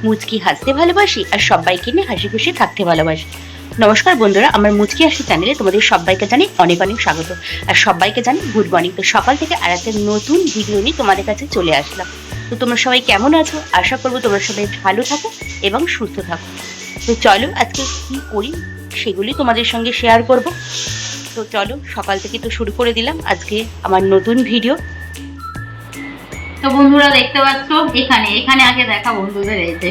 মুচকি হাসতে ভালোবাসি আর সবাইকে নিয়ে হাসি খুশি থাকতে ভালোবাসি। নমস্কার বন্ধুরা, আমার মুচকি হাসি চ্যানেলে তোমাদের সবাইকে জানি অনেক অনেক স্বাগত আর সবাইকে জানি গুড মর্নিং। তো সকাল থেকে আর একটা নতুন ভিডিও নিয়ে তোমাদের কাছে চলে আসলাম। তো তোমরা সবাই কেমন আছো? আশা করবো তোমরা সবাই ভালো থাকো এবং সুস্থ থাকো। তো চলো আজকে কি করি সেগুলি তোমাদের সঙ্গে শেয়ার করব। তো চলো সকাল থেকে তো শুরু করে দিলাম আজকে আমার নতুন ভিডিও। তো বন্ধুরা দেখতে পাচ্ছ, এখানে এখানে আগে দেখা বন্ধুদের এই যে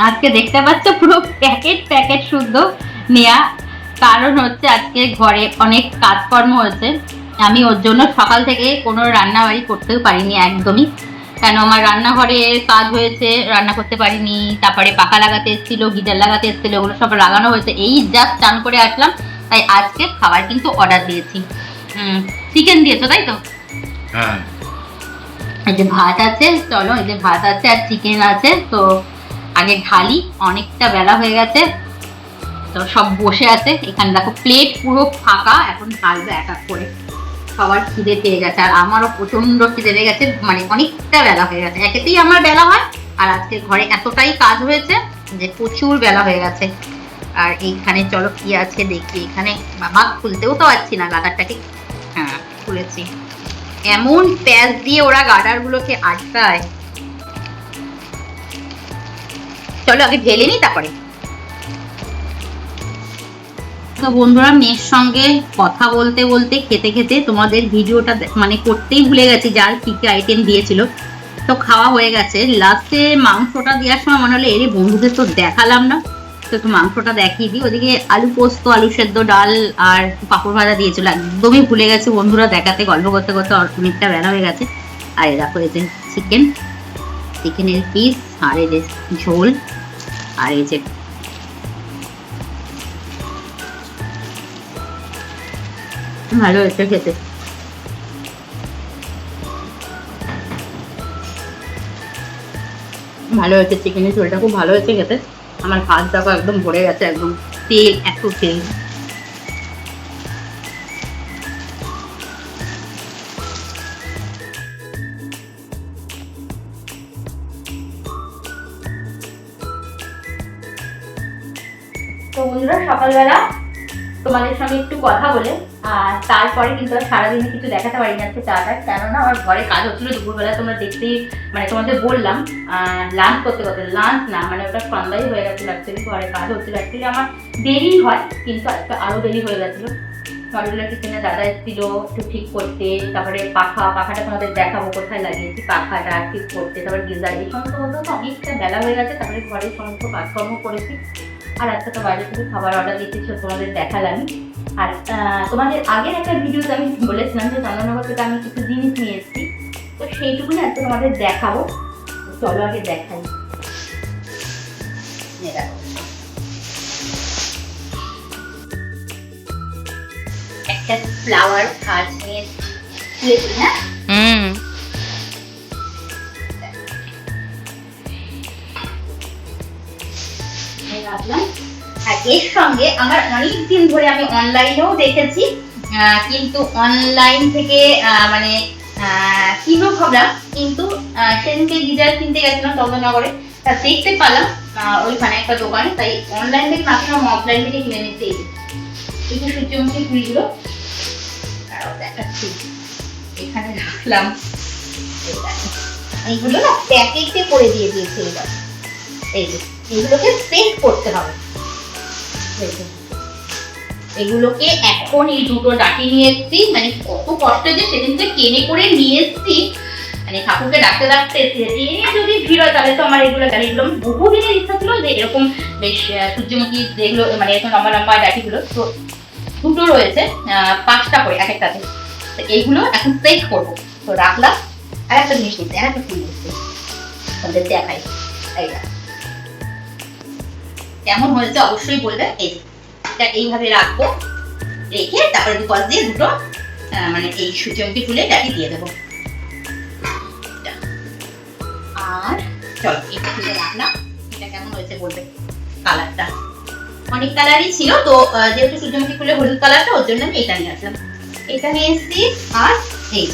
আজকে দেখতে পাচ্ছ পুরো প্যাকেট শুদ্ধ নেয়া। কারণ হচ্ছে আজকে ঘরে অনেক কাজকর্ম হয়েছে। আমি ওর জন্য সকাল থেকে কোনো রান্নাবাড়ি করতেও পারিনি একদমই, কেন আমার রান্নাঘরে কাজ হয়েছে, রান্না করতে পারিনি। তারপরে পাখা লাগাতে এসেছিলো, গিজার লাগাতে এসেছিলো, ওগুলো সব লাগানো হয়েছে। এই জাস্ট চান করে আসলাম, তাই আজকে খাবার কিন্তু অর্ডার দিয়েছি। চিকেন দিয়েছো তাই তো? হ্যাঁ। এই যে ভাত আছে, চলো এই যে ভাত আছে আর চিকেন আছে। তো আগে ঢালি, অনেকটা বেলা হয়ে গেছে, তো সব বসে আছে এখানে। দেখো প্লেট পুরো ফাঁকা, এখন ঢালবে এক এক করে। সবার খিদে পেয়ে গেছে আর আমারও প্রচন্ড খিদে পেয়ে গেছে, মানে অনেকটা বেলা হয়ে গেছে। একেতেই আমার বেলা হয় আর আজকে ঘরে এতটাই কাজ হয়েছে যে প্রচুর বেলা হয়ে গেছে। আর এইখানে চলো কি আছে দেখি। এখানে বাবা খুলতেও তো পারছি না গাডারটাকে। হ্যাঁ খুলেছি। এমন প্যাচ দিয়ে ওরা গার্ডার গুলোকে আটকায়। চলো আগে ঢেলে নি তারপরে। তো বন্ধুরা, মেয়ের সঙ্গে কথা বলতে বলতে খেতে খেতে তোমাদের ভিডিওটা মানে করতেই ভুলে গেছি যার কি কি আইটেম দিয়েছিল। তো খাওয়া হয়ে গেছে, লাস্টে মাংসটা দেওয়ার সময় মনে হলো এর বন্ধুদের তো দেখালাম না, তো একটু মাংসটা দেখিয়ে দিই। ওদিকে আলু পোস্ত, আলু সেদ্ধ, ডাল আর পাঁপড় ভাজা দিয়েছিল, একদমই ভুলে গেছে বন্ধুরা দেখাতে। গল্প করতে করতে অনেকটা বেলা হয়ে গেছে। আর এ দেখো এই যে চিকেনের পিস আর এই যে ঝোল আর এই যে ভালো হয়েছে খেতে। ভালো হয়েছে, চিকেনের ঝোলটা খুব ভালো হয়েছে খেতে। আমার ভাত দেখো একদম ভরে গেছে, একদম তেল, এত তেল। তো বন্ধুরা, সকালবেলা তোমাদের সঙ্গে একটু কথা বলে আর তারপরে কিন্তু সারাদিনে কিছু দেখাতে পারি না আজকে চাটা, কেননা আমার ঘরে কাজ হচ্ছিল দুপুরবেলা। তোমরা দেখতেই, মানে তোমাদের বললাম লাঞ্চ করতে করতে, লাঞ্চ না মানে ওটা সন্ধ্যায় হয়ে গেছিলো। অ্যাকচুয়ালি ঘরে কাজ হচ্ছিল, অ্যাকচুয়ালি আমার দেরি হয় কিন্তু আজকে আরও দেরি হয়ে গেছিলো। মডুলার কিচেনে দাদা এসেছিলো একটু ঠিক করতে, তারপরে পাখাটা তোমাদের দেখাবো কোথায় লাগিয়েছি, পাখাটা ঠিক করতে, তারপরে গিজার, এই সমস্ত বলতে তো অনেকটা বেলা হয়ে গেছে। তারপরে ঘরের সমস্ত কাজকর্ম করেছি আর আজকে তো বাইরে থেকে খাবার অর্ডার দিতেছিল, তোমাদের দেখালাম। আর তোমাদের আগের একটা ভিডিওতে আমি বলেছিলাম যে চন্দননগর থেকে আমি কিছু জিনিস নিয়ে এসেছি, তো সেইটুকুনি আজকে তোমাদের দেখাবো। চলো আগে দেখাই। একটা ফ্লাওয়ার কাজ নিয়ে এসেছি, হ্যাঁ রাখলাম। আর এর সঙ্গে আমার অনেকদিন ধরে আমি অনলাইনেও দেখেছি, কিন্তু অনলাইন থেকে মানে কিনো ভাবলাম, কিন্তু সেদিনকে গিজার কিনতে গেছিলাম চন্দননগরে, তা দেখতে পেলাম ওইখানে একটা দোকানে, তাই অনলাইন থেকে না কিনে অফলাইন থেকে কিনে নিতে। এই যে সূর্যমুখী ফুলগুলো দেখাচ্ছি, এখানে রাখলাম। এইগুলো না প্যাকেটে করে দিয়ে দিয়েছে এবার। এই যে এগুলোকে সেট করতে হবে। এগুলোকে এখন এই দুটো ডাকি নিয়ে এসেছি, মানে কত কষ্ট যে সেদিনকে টেনে করে নিয়ে এসেছি, মানে ঠাকুরকে ডাকতে ডাকতে এনে যদি ভিড় হয় তাহলে তো আমার এগুলো গেলে। এগুলো বহুদিনের ইচ্ছা ছিল যে এরকম বেশ সূর্যমুখী যেগুলো মানে এরকম লম্বা লম্বা ডাকিগুলো, তো দুটো রয়েছে 5টা করে এক একটাতে। তো এইগুলো এখন সেট করবো, তো রাখলাম। আর একটা জিনিস নিচ্ছে, আর একটা ফুল নিচ্ছে, তোমাদের দেখাই। কেমন হয়েছে অবশ্যই বলবে। এটা এইভাবে রাখবো, রেখে তারপরে দুপাশ দিয়ে দুটো মানে এই সূর্যমুখী ফুলে ডাকি দিয়ে দেবো। আর চলো এটা ফুলে রাখলাম, এটা কেমন হয়েছে বলবে। কালারটা অনেক কালারই ছিল, তো যেহেতু সূর্যমুখী ফুলে হলুদ কালারটা, ওর জন্য আমি এটা নিয়ে আসলাম। এটা নিয়ে এসেছি। আর এই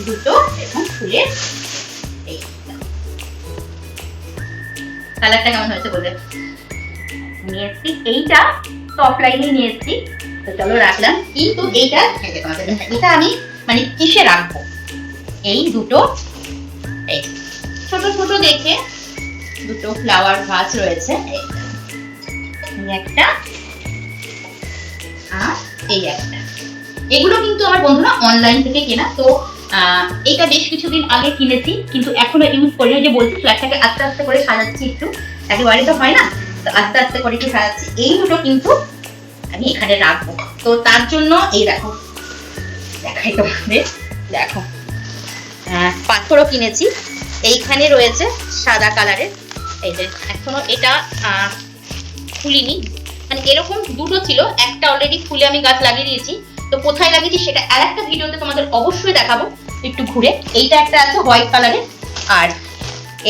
দুটো এখন ফুলে কালারটা কেমন হয়েছে বলবে। নিয়ে এসছি এইটা, তো অফলাইনে নিয়ে এসছি, তো চলো রাখলাম। কিন্তু এইটা এটা আমি মানে কিসে রাখবো, এই দুটো এই ছোট ছোট দেখে দুটো ফ্লাওয়ার ভাস রয়েছে, একটা আর এই একটা। এগুলো কিন্তু আমার বন্ধুরা অনলাইন থেকে কেনা। তো এটা বেশ কিছুদিন আগে কিনেছি, কিন্তু এখনো ইউজ করি। যে বলছি ফ্ল্যাটটাকে আস্তে আস্তে করে সাজাচ্ছি, একটু একেবারে তো হয় না, তো আস্তে আস্তে করে একটু সাজাচ্ছি। এই দুটো কিন্তু আমি এখানে রাখবো, তো তার জন্য এই দেখো দেখাই তোমাদের, দেখো পাথরও কিনেছি। এইখানে রয়েছে সাদা কালারের, এই যে এখনো এটা খুলিনি, মানে এরকম দুটো ছিল, একটা অলরেডি খুলে আমি গাছ লাগিয়ে দিয়েছি। তো কোথায় লাগিয়েছি সেটা আর একটা ভিডিওতে তোমাদের অবশ্যই দেখাবো একটু ঘুরে। এইটা একটা আছে হোয়াইট কালারের, আর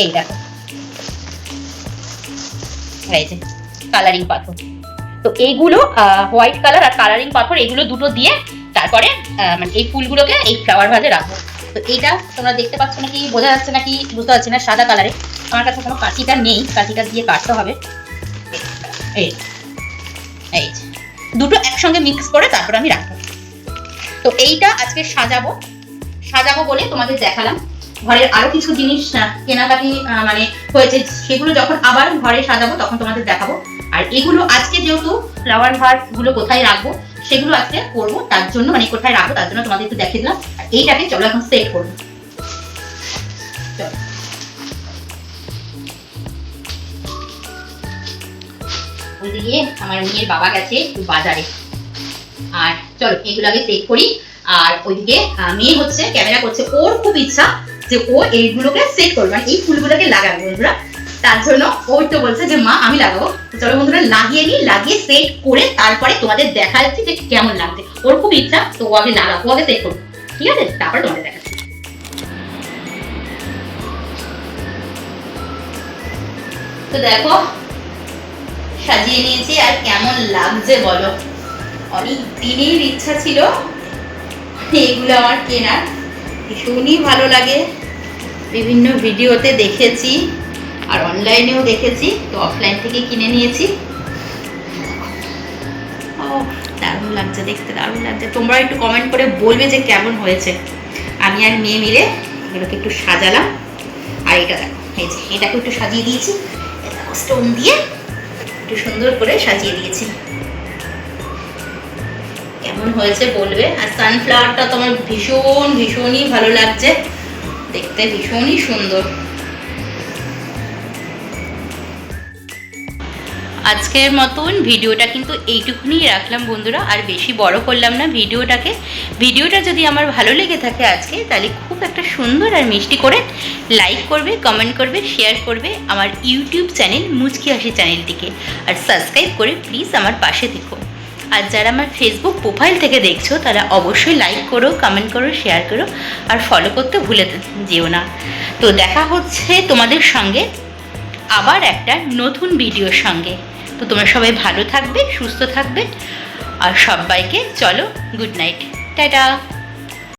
এই দেখো এই যে কালারিং পাথর। তো এইগুলো হোয়াইট কালার আর কালারিং পাথর, এগুলো দুটো দিয়ে তারপরে মানে এই ফুলগুলোকে এই ফ্লাওয়ার ভাজে রাখবো। তো এইটা তোমরা দেখতে পাচ্ছ নাকি, বোঝা যাচ্ছে নাকি বুঝতে পারছি না, সাদা কালারে। আমার কাছে কোনো কাঁচিটা নেই, কাঁচিটা দিয়ে কাটতে হবে। এই এই দুটো একসঙ্গে মিক্স করে তারপর আমি রাখবো। তো এইটা আজকে সাজাবো বলে তোমাদের দেখালাম। ঘরের আরো কিছু জিনিস কেনাকাটি মানে হয়েছে, সেগুলো যখন আবার ঘরে সাজাবো তখন তোমাদের দেখাবো। আর এগুলো আজকে যেহেতু ফ্লাওয়ার ভাস গুলো কোথায় রাখবো সেগুলো আজকে করবো, তার জন্য মানে কোথায় রাখবো তার জন্য তোমাদের একটু দেখিয়ে দিলাম। আর এইটাকে চলো এখন সেট করবো। চলো ওইদিকে আমার মেয়ের বাবা গেছে একটু বাজারে, আর চলো এগুলো আগে সেট করি। আর ওইদিকে মেয়ে হচ্ছে ক্যামেরা করছে, ওর খুব ইচ্ছা যে ও এইগুলোকে সেট করবে, মানে এই ফুলগুলোকে লাগাবে বন্ধুরা। তার জন্য ও তো বলছে যে মা আমি লাগাবো। তো চলো বন্ধুরা লাগিয়ে নিই, লাগিয়ে সেট করে তারপরে তোমাদের দেখা যাচ্ছে যে কেমন লাগছে। ওর খুব ইচ্ছা, তো ও আগে লাগাবো, ও আগে সেট করবো, ঠিক আছে? তারপরে তোমাদের দেখাচ্ছি। তো দেখো সাজিয়ে নিয়েছি, আর কেমন লাগছে বলো। অনেক দিনের ইচ্ছা ছিল এগুলো আমার কেনার, ভীষণই ভালো লাগে। বিভিন্ন ভিডিওতে দেখেছি আর অনলাইনেও দেখেছি, তো অফলাইন থেকে কিনে নিয়েছি। ও দারুণ লাগছে দেখতে, দারুণ লাগছে। তোমরা একটু কমেন্ট করে বলবে যে কেমন হয়েছে। আমি আর মেয়ে মিলে এগুলোকে একটু সাজালাম। আর এটা দেখো, এই যে এটাকে একটু সাজিয়ে দিয়েছি, স্টোন দিয়ে একটু সুন্দর করে সাজিয়ে দিয়েছি। কেমন হয়েছে বলবে। আর সানফ্লাওয়ারটা তো আমার ভীষণই ভালো লাগছে দেখতে, ভীষণই সুন্দর। আজকের মতন ভিডিওটা কিন্তু এইটুকুনি রাখলাম বন্ধুরা, আর বেশি বড় করলাম না ভিডিওটাকে। ভিডিওটা যদি আমার ভালো লেগে থাকে আজকে, তাহলে খুব একটা সুন্দর আর মিষ্টি করে লাইক করবে, কমেন্ট করবে, শেয়ার করবে আমার ইউটিউব চ্যানেল মুচকি হাসি চ্যানেলটিকে, আর সাবস্ক্রাইব করে প্লিজ আমার পাশে থেকো। আর যারা আমার ফেসবুক প্রোফাইল থেকে দেখছো তারা অবশ্যই লাইক করো, কমেন্ট করো, শেয়ার করো, আর ফলো করতে ভুলে যেও না। তো দেখা হচ্ছে তোমাদের সঙ্গে আবার একটা নতুন ভিডিওর সঙ্গে। তো তোমরা সবাই ভালো থাকবে, সুস্থ থাকবে, আর সবাইকে চলো গুড নাইট, টাটা।